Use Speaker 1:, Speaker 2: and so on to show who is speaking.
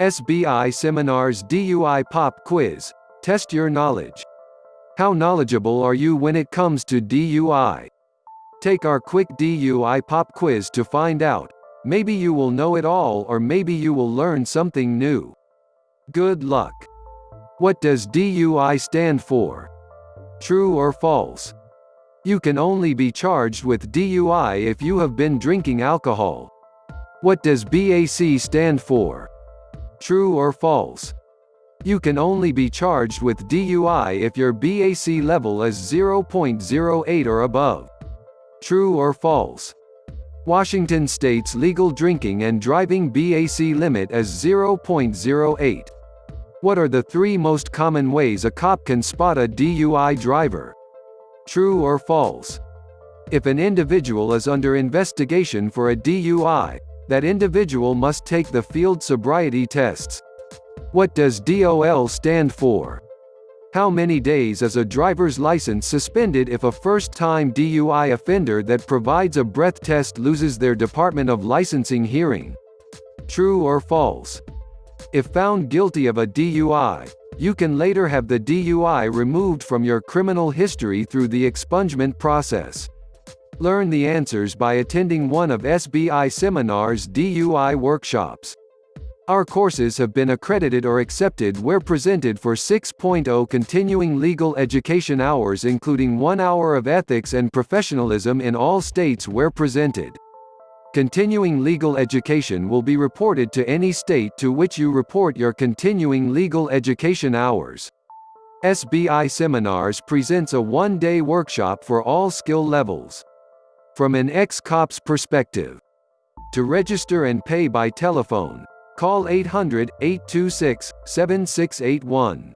Speaker 1: SBI Seminars DUI Pop Quiz. Test your knowledge. How knowledgeable are you when it comes to DUI? Take our quick DUI Pop Quiz to find out. Maybe you will know it all, or maybe you will learn something new. Good luck. What does DUI stand for? True or false? You can only be charged with DUI if you have been drinking alcohol. What does BAC stand for? True or false? You can only be charged with DUI if your BAC level is 0.08 or above. True or false? Washington State's legal drinking and driving BAC limit is 0.08. What are the 3 most common ways a cop can spot a DUI driver? True or false? If an individual is under investigation for a DUI, that individual must take the field sobriety tests. What does DOL stand for? How many days is a driver's license suspended if a first-time DUI offender that provides a breath test loses their Department of Licensing hearing? True or false? If found guilty of a DUI, you can later have the DUI removed from your criminal history through the expungement process. Learn the answers by attending one of SBI Seminars DUI workshops. Our courses have been accredited or accepted where presented for 6.0 continuing legal education hours, including 1 hour of ethics and professionalism in all states where presented. Continuing legal education will be reported to any state to which you report your continuing legal education hours. SBI Seminars presents a 1-day workshop for all skill levels. From an ex-cop's perspective. To register and pay by telephone, call 800-826-7681.